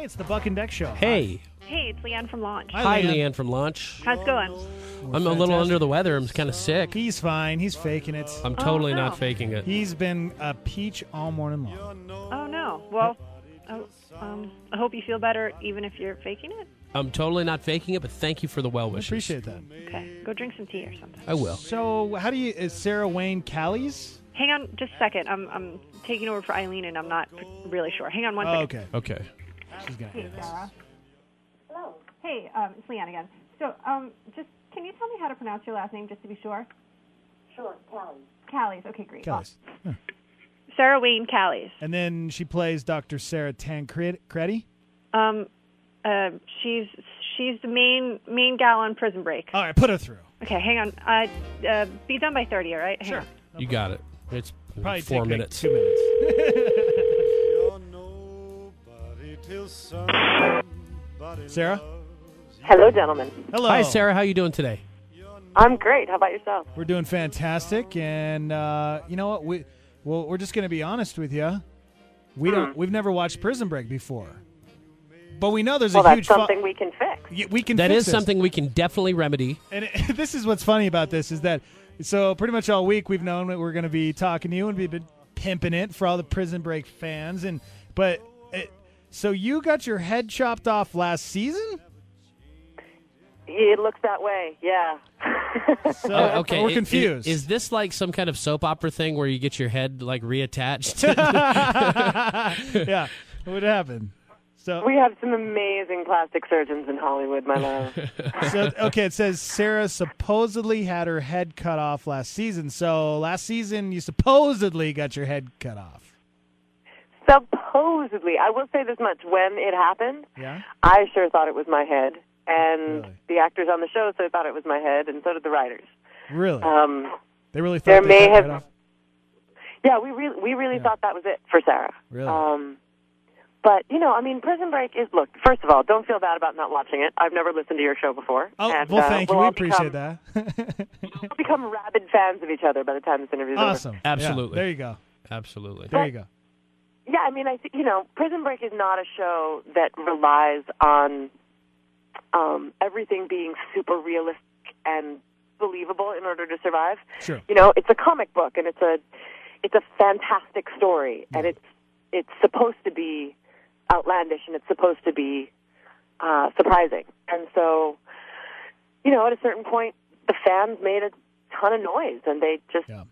Hey, it's the Buck Dex Show. Hey. Hey, it's Leanne from Launch. Hi, Leanne from Launch. How's it going? I'm a little under the weather. I'm kind of sick. He's fine. He's faking it. I'm totally no. not faking it. He's been a peach all morning long. Oh, no. Well, I hope you feel better even if you're faking it. I'm totally not faking it, but thank you for the well I wishes. appreciate that. Okay. Go drink some tea or something. I will. So, is Sarah Wayne Callies? Hang on just a second. I'm taking over for Eileen, and I'm not really sure. Hang on one second. Okay. Okay. She's gonna Hey, do this. Sarah. Hello. Hey, it's Leanne again. So, just can you tell me how to pronounce your last name just to be sure? Sure, Callies. Callies. Okay, great. Callies. Huh. Sarah Wayne Callies. And then she plays Dr. Sarah Tancredi. She's the main gal on Prison Break. All right, put her through. Okay, hang on. Be done by 30, all right? Hang on. You got it. It's Probably 4 take minutes. Like 2 minutes. Sarah? Hello, gentlemen. Hello. Hi, Sarah. How you doing today? I'm great. How about yourself? We're doing fantastic, and you know what? We're just going to be honest with you. We've never watched Prison Break before, but we know there's a huge. That's something we can fix. We can. That fix is this. something we can definitely remedy. And this is what's funny about this is that so pretty much all week we've known that we're going to be talking to you and we've been pimping it for all the Prison Break fans, so you got your head chopped off last season. It looks that way, yeah. So Okay. we're confused. Is this like some kind of soap opera thing where you get your head like reattached? Yeah, what happened? So We have some amazing plastic surgeons in Hollywood, my love. okay, it says Sarah supposedly had her head cut off last season. So last season you supposedly got your head cut off. Supposedly. I will say this much. When it happened, Yeah. I sure thought it was my head. And Really? the actors on the show so thought it was my head, and so did the writers. Really? They really thought there they may cut your have- head off? Yeah, we really Yeah. thought that was it for Sarah. Really? But, Prison Break is, look, first of all, don't feel bad about not watching it. I've never listened to your show before. Oh, and, well, thank you. we'll We all appreciate that. We'll become rabid fans of each other by the time this interview's Awesome. over. Absolutely. Yeah, there you go. Absolutely. There you go. Yeah, I think, Prison Break is not a show that relies on everything being super realistic and believable in order to survive. Sure. It's a comic book, and it's a fantastic story, and it's supposed to be outlandish, and it's supposed to be surprising. And so, at a certain point, the fans made a ton of noise, and they just Yeah.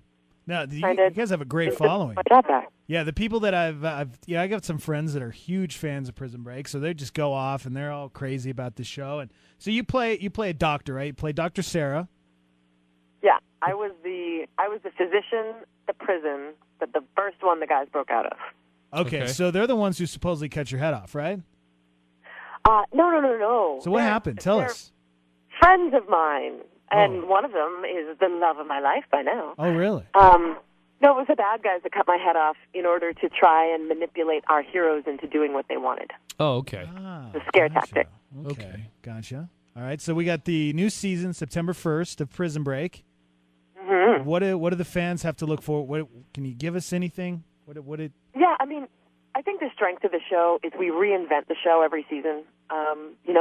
Now, you kinda guys have a great took following. my job back. Yeah, the people that I got some friends that are huge fans of Prison Break, so they just go off and they're all crazy about the show. And so you play a doctor, right? You play Dr. Sarah. Yeah, I was the physician at the prison that the first one the guys broke out of. Okay, Okay. so they're the ones who supposedly cut your head off, right? No. So what happened? Tell they're us. Friends of mine, and Oh. one of them is the love of my life by now. Oh, really? No, it was the bad guys that cut my head off in order to try and manipulate our heroes into doing what they wanted. Oh, okay. The scare gotcha. tactic. Okay, gotcha. All right, so we got the new season, September 1st of Prison Break. Mm-hmm. What do the fans have to look for? Can you give us anything? Yeah, I think the strength of the show is we reinvent the show every season.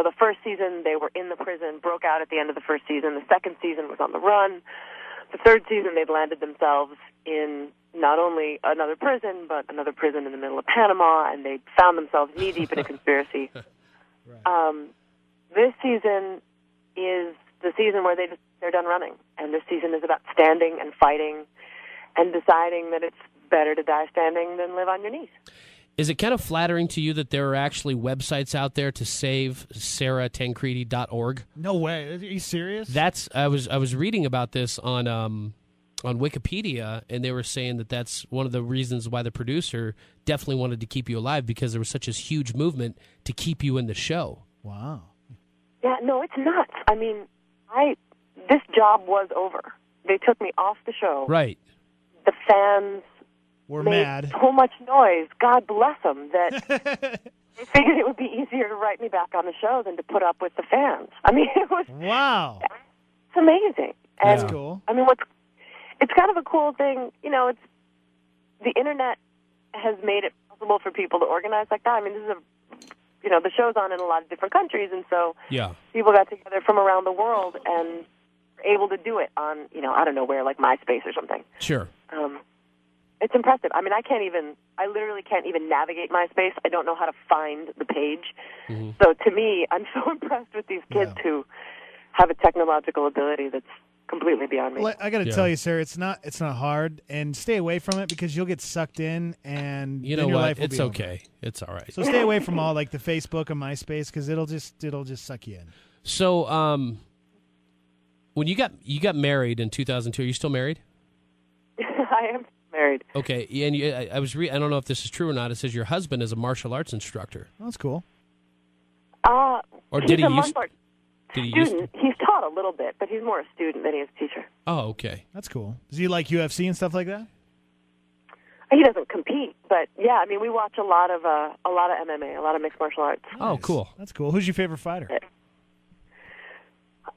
The first season they were in the prison, broke out at the end of the first season. The second season was on the run. The third season they've landed themselves in not only another prison, but another prison in the middle of Panama, and they found themselves knee-deep in a conspiracy. Right. This season is the season where they're done running, and this season is about standing and fighting and deciding that it's better to die standing than live on your knees. Is it kind of flattering to you that there are actually websites out there to save sarahtancredi.org? No way. Are you serious? I was reading about this on Wikipedia, and they were saying that that's one of the reasons why the producer definitely wanted to keep you alive, because there was such a huge movement to keep you in the show. Wow. Yeah, no, it's nuts. This job was over. They took me off the show. Right. The fans We're made mad. so much noise, God bless them, that they figured it would be easier to write me back on the show than to put up with the fans. It was Wow. it's amazing. And, That's cool. It's kind of a cool thing. It's the internet has made it possible for people to organize like that. This is the show's on in a lot of different countries, and so Yeah. people got together from around the world and were able to do it on, I don't know where, like MySpace or something. Sure. It's impressive. I mean, I literally can't even navigate MySpace. I don't know how to find the page. Mm-hmm. So to me, I'm so impressed with these kids who have a technological ability that's completely beyond me. Well, I got to tell you, Sarah, it's not hard, and stay away from it because you'll get sucked in, and You then know your what? life will It's be okay. over. It's all right. So stay away from all like the Facebook and MySpace because it'll just suck you in. So, when you got married in 2002, are you still married? I am married. Okay, and I don't know if this is true or not. It says your husband is a martial arts instructor. Well, that's cool. Or He's did he a use? martial arts Did he use? student. He's taught a little bit, but he's more a student than he is a teacher. Oh, okay. That's cool. Does he like UFC and stuff like that? He doesn't compete, but yeah, I mean, we watch a lot of MMA, a lot of mixed martial arts. Oh, Nice. cool. That's cool. Who's your favorite fighter?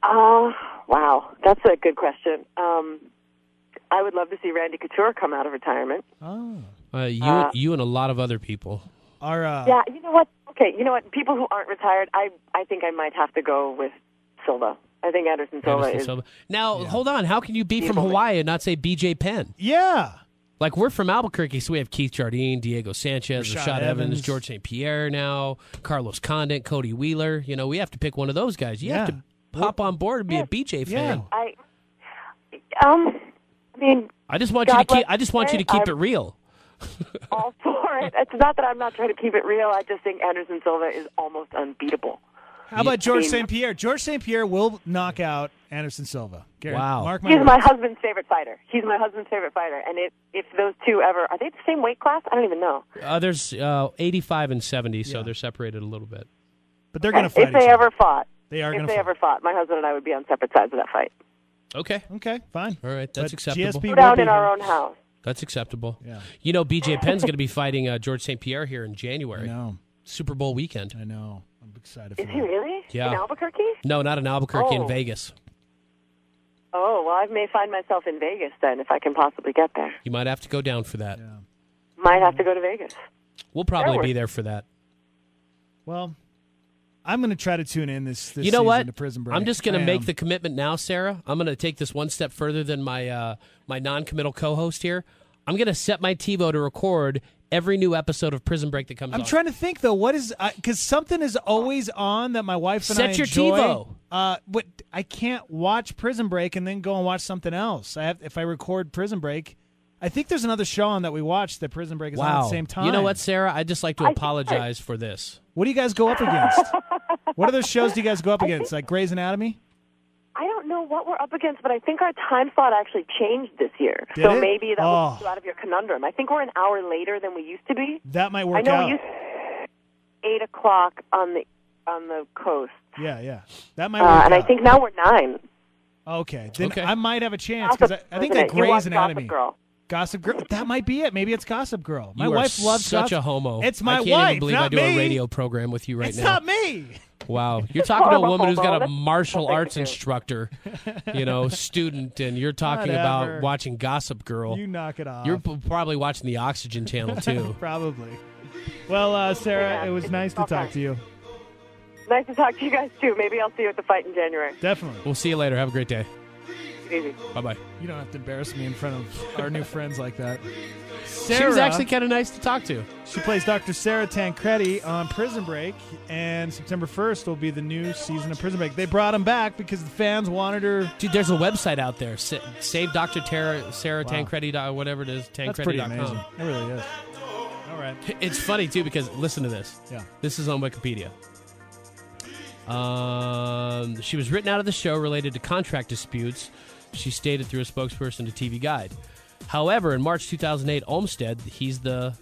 Wow, that's a good question. I would love to see Randy Couture come out of retirement. Oh, You and a lot of other people. Yeah, you know what? Okay, you know what? People who aren't retired, I think I might have to go with Silva. I think Anderson Silva is. Now, hold on. How can you be from Hawaii and not say B.J. Penn? yeah. Like, we're from Albuquerque, so we have Keith Jardine, Diego Sanchez, Rashad Rashad Evans, Evans. George St. Pierre now, Carlos Condit, Cody Wheeler. We have to pick one of those guys. You have to hop on board and be a BJ fan. Yeah. I mean, I just want you to keep. I just want you to keep it real. all for it. It's not that I'm not trying to keep it real. I just think Anderson Silva is almost unbeatable. How about George St. Pierre? George St. Pierre will knock out Anderson Silva. Gary, Wow. Mark my He's words. my husband's favorite fighter. And if those two ever, are they the same weight class? I don't even know. There's 85 and 70, so they're separated a little bit. But they're going to fight If they each other. ever fought, They are going if to they ever fought, my husband and I would be on separate sides of that fight. Okay. Okay, fine. All right. That's But acceptable. GSP Go down will in be our here. own house. That's acceptable. Yeah. B.J. Penn's going to be fighting George St. Pierre here in January. I know. Super Bowl weekend. I know. I'm excited for Is that. he really? Yeah. In Albuquerque? No, not in Albuquerque, in Oh. Vegas. Oh, well, I may find myself in Vegas then if I can possibly get there. You might have to go down for that. Yeah. Might have to go to Vegas. We'll probably Fair be work. there for that. Well, I'm going to try to tune in this You know season what? to Prison Break. I'm just going to I make am. the commitment now, Sarah. I'm going to take this one step further than my my non-committal co-host here. I'm going to set my TiVo to record every new episode of Prison Break that comes I'm on. trying to think though. What is because something is always on that my wife and I Set your enjoy. TiVo. But I can't watch Prison Break and then go and watch something else. If I record Prison Break, I think there's another show on that we watch that Prison Break is on at the same time. You know what, Sarah? I'd just like to I- apologize for this. What do you guys go up against? What other shows do you guys go up against? Like Grey's Anatomy? I don't know what we're up against, but I think our time slot actually changed this year. Did so it? maybe that will Oh. get you out of your conundrum. I think we're an hour later than we used to be. That might I work know out. we used to 8 o'clock on the coast. Yeah. That might work out. And I think now we're 9. Okay. Then Okay. I might have a chance because I think that Wasn't it? You watch Grey's Anatomy. Gossip Girl. Gossip Girl. That might be it. Maybe it's Gossip Girl. My You are wife loves such Gossip. a homo. It's my I can't wife, even believe not I do me. a radio program with you right It's now. not me. Wow. You're talking to a I'm a woman who's got a homo. martial That's arts what I instructor, student, and you're talking Whatever. about watching Gossip Girl. You knock it off. You're probably watching the Oxygen channel, too. Probably. Well, Sarah, Yeah, it was it's nice to okay. talk to you. Nice to talk to you guys, too. Maybe I'll see you at the fight in January. Definitely. We'll see you later. Have a great day. Easy. Bye-bye. You don't have to embarrass me in front of our new friends like that. She Sarah, was actually kind of nice to talk to. she plays Dr. Sarah Tancredi on Prison Break, and September 1st will be the new season of Prison Break. They brought him back because the fans wanted her. Dude, there's a website out there. Save Dr. Sarah Wow. Tancredi, whatever it is, That's pretty Tancredi.com. amazing. It really is. All right. It's funny, too, because listen to this. Yeah. This is on Wikipedia. She was written out of the show related to contract disputes, she stated through a spokesperson to TV Guide. However, in March 2008, Olmsted, he's the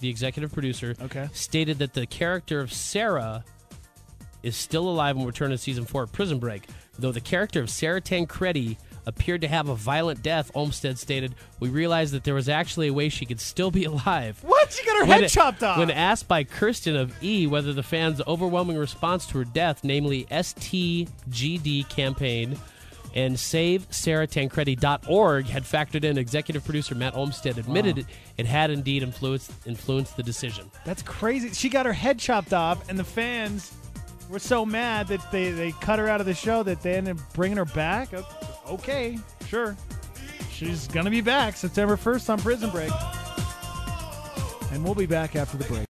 executive producer, stated that the character of Sarah is still alive and will return in season 4 of Prison Break. Though the character of Sarah Tancredi appeared to have a violent death, Olmsted stated, "We realized that there was actually a way she could still be alive." What? She got her head chopped off. When asked by Kirsten of E! whether the fans' overwhelming response to her death, namely STGD campaign And SaveSarahTancredi.org had factored in. Executive producer Matt Olmstead admitted it had indeed influenced the decision. That's crazy. She got her head chopped off, and the fans were so mad that they cut her out of the show that they ended up bringing her back. Okay, sure. She's going to be back September 1st on Prison Break. And we'll be back after the break.